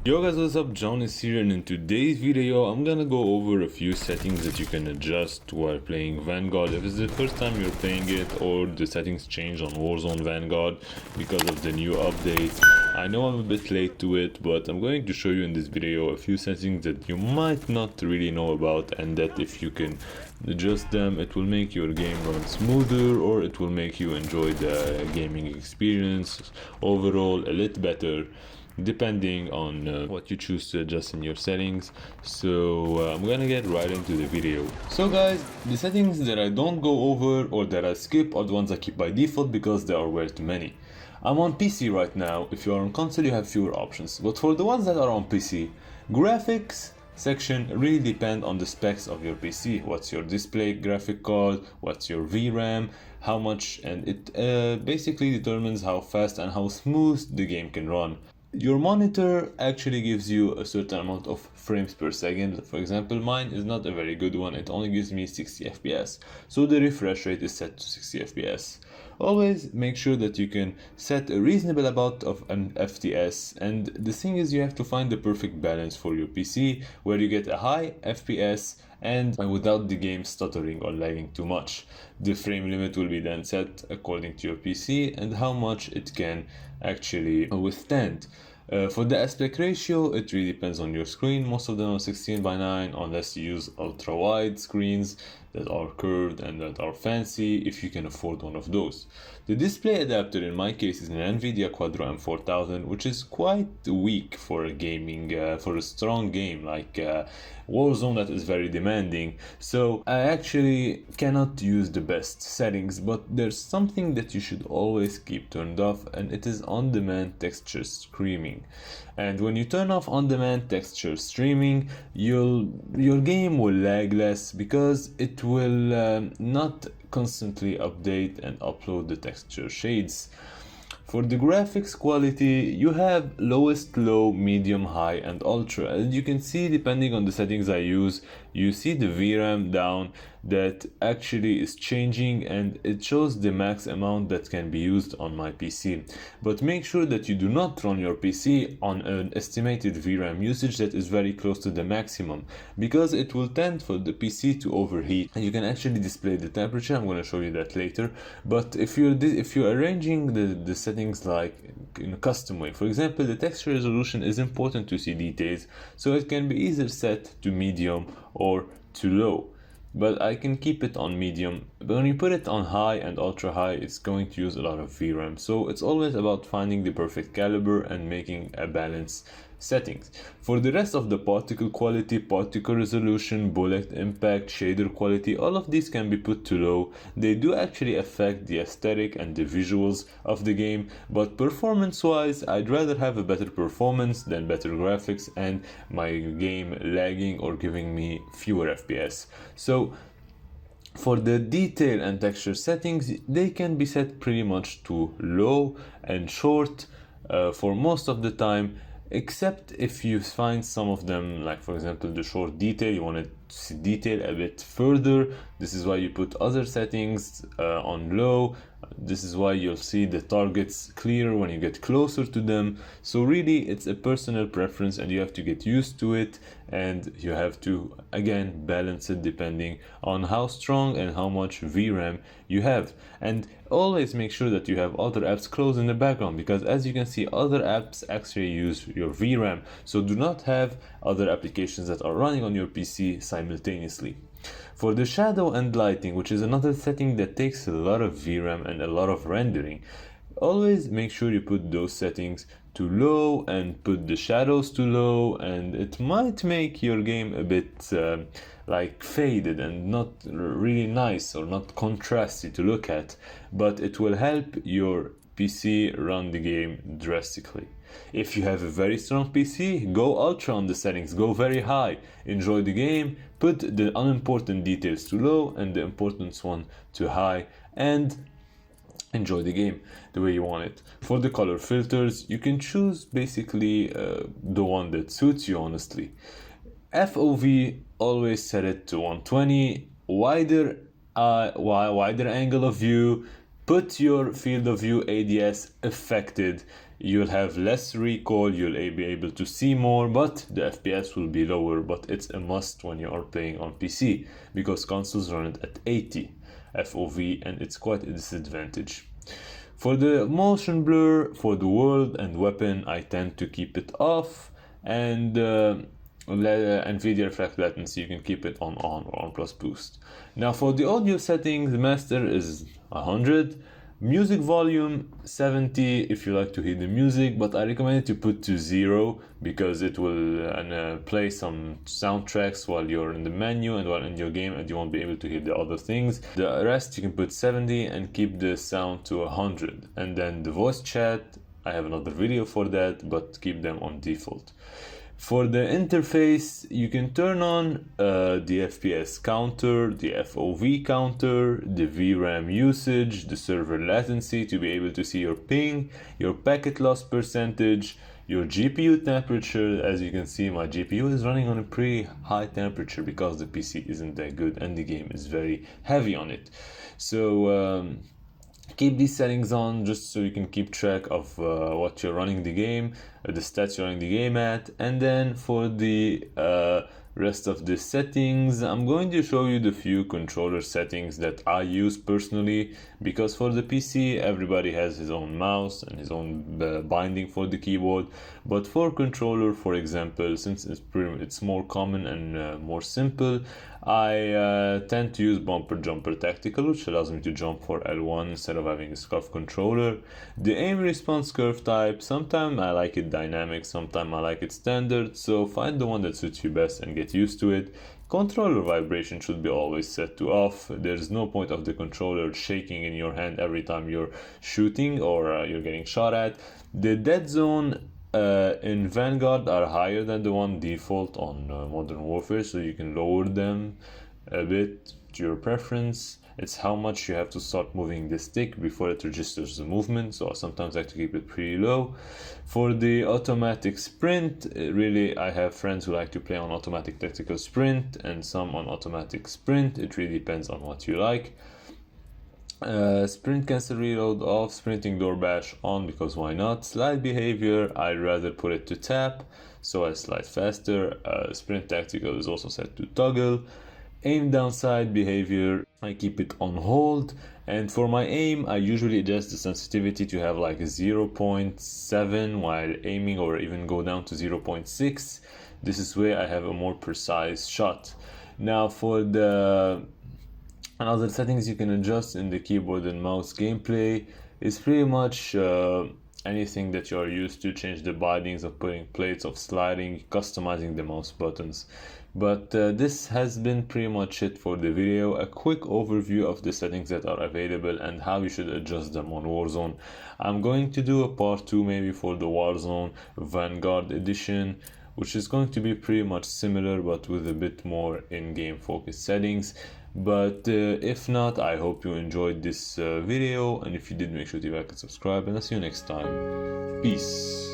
Yo guys, what's up? Jawnes here, and in today's video I'm gonna go over a few settings that you can adjust while playing Vanguard if it's the first time you're playing it or the settings change on Warzone Vanguard because of the new update. I know I'm a bit late to it, but I'm going to show you in this video a few settings that you might not really know about, and that if you can adjust them, it will make your game run smoother, or it will make you enjoy the gaming experience overall a little better, depending on what you choose to adjust in your settings. So I'm gonna get right into the video. So guys, the settings that I don't go over or that I skip are the ones I keep by default because there are way too many. I'm on PC right now. If you are on console, you have fewer options, but for the ones that are on PC, graphics section really depend on the specs of your PC. What's your display graphic card, what's your VRAM, how much, and it basically determines how fast and how smooth the game can run. Your monitor actually gives you a certain amount of frames per second. For example, mine is not a very good one, it only gives me 60 FPS, so the refresh rate is set to 60 FPS. Always make sure that you can set a reasonable amount of an FPS, and the thing is, you have to find the perfect balance for your PC where you get a high FPS and without the game stuttering or lagging too much. The frame limit will be then set according to your PC and how much it can actually withstand. For the aspect ratio, it really depends on your screen. Most of them are 16:9 unless you use ultra wide screens that are curved and that are fancy, if you can afford one of those. The display adapter in my case is an Nvidia Quadro M4000, which is quite weak for a gaming, for a strong game like Warzone that is very demanding. So I actually cannot use the best settings, but there's something that you should always keep turned off, and it is on-demand texture streaming. And when you turn off on-demand texture streaming, your game will lag less because it will not constantly update and upload the texture shades. For the graphics quality, you have lowest, low, medium, high, and ultra. As you can see, depending on the settings I use, you see the VRAM down that actually is changing, and it shows the max amount that can be used on my PC. But make sure that you do not run your PC on an estimated VRAM usage that is very close to the maximum, because it will tend for the PC to overheat. And you can actually display the temperature. I'm going to show you that later. But if you're arranging the settings like in a custom way, for example, the texture resolution is important to see details, so it can be either set to medium or to low. But I can keep it on medium. But when you put it on high and ultra high, it's going to use a lot of VRAM. So it's always about finding the perfect caliber and making a balanced settings. For the rest of the particle quality, particle resolution, bullet impact, shader quality, all of these can be put to low. They do actually affect the aesthetic and the visuals of the game, but performance wise, I'd rather have a better performance than better graphics and my game lagging or giving me fewer FPS. So for the detail and texture settings, they can be set pretty much to low and short for most of the time, except if you find some of them, like for example the short detail, you want to see detail a bit further. This is why you put other settings on low. This is why you'll see the targets clear when you get closer to them. So really it's a personal preference, and you have to get used to it, and you have to again balance it depending on how strong and how much VRAM you have. And always make sure that you have other apps closed in the background, because as you can see, other apps actually use your VRAM. So do not have other applications that are running on your PC simultaneously. For the shadow and lighting, which is another setting that takes a lot of VRAM and a lot of rendering, always make sure you put those settings to low and put the shadows to low, and it might make your game a bit like faded and not really nice or not contrasty to look at, but it will help your PC run the game drastically. If you have a very strong PC, go ultra on the settings, go very high, enjoy the game, put the unimportant details to low and the important one to high, and enjoy the game the way you want it. For the color filters, you can choose basically the one that suits you, honestly. FOV, always set it to 120, wider angle of view, put your field of view ADS affected. You'll have less recoil, you'll be able to see more, but the FPS will be lower. But it's a must when you are playing on PC, because consoles run it at 80 FOV, and it's quite a disadvantage. For the motion blur, for the world and weapon, I tend to keep it off, and NVIDIA reflect latency, you can keep it on or on plus boost. Now for the audio settings, the master is 100, music volume 70 if you like to hear the music, but I recommend it to put to 0 because it will play some soundtracks while you're in the menu and while in your game, and you won't be able to hear the other things. The rest you can put 70 and keep the sound to 100. And then the voice chat, I have another video for that, but keep them on default. For the interface, you can turn on the FPS counter, the FOV counter, the VRAM usage, the server latency to be able to see your ping, your packet loss percentage, your GPU temperature. As you can see, my GPU is running on a pretty high temperature because the PC isn't that good and the game is very heavy on it. So keep these settings on just so you can keep track of what you're running the game, the stats you're running the game at. And then for the rest of the settings, I'm going to show you the few controller settings that I use personally, because for the PC everybody has his own mouse and his own binding for the keyboard. But for controller, for example, since it's more common and more simple, I tend to use bumper jumper tactical, which allows me to jump for L1 instead of having a scuff controller. The aim response curve type, sometimes I like it dynamic, sometimes I like it standard, so find the one that suits you best and get used to it. Controller vibration should be always set to off. There's no point of the controller shaking in your hand every time you're shooting or you're getting shot at. The dead zone in Vanguard are higher than the one default on Modern Warfare, so you can lower them a bit to your preference. It's how much you have to start moving the stick before it registers the movement, so I sometimes like to keep it pretty low. For the automatic sprint, really I have friends who like to play on automatic tactical sprint and some on automatic sprint. It really depends on what you like. Sprint cancel reload off, sprinting door bash on, because why not. Slide behavior, I'd rather put it to tap so I slide faster. Sprint tactical is also set to toggle. Aim downside behavior, I keep it on hold. And for my aim, I usually adjust the sensitivity to have like a 0.7 while aiming, or even go down to 0.6. This is where I have a more precise shot. Now for the other settings you can adjust in the keyboard and mouse gameplay is pretty much anything that you are used to. Change the bindings of putting plates, of sliding, customizing the mouse buttons. But this has been pretty much it for the video. A quick overview of the settings that are available and how you should adjust them on Warzone. I'm going to do a part 2 maybe for the Warzone Vanguard edition, which is going to be pretty much similar but with a bit more in-game focused settings. But if not, I hope you enjoyed this video, and if you did, make sure to like and subscribe, and I'll see you next time. Peace.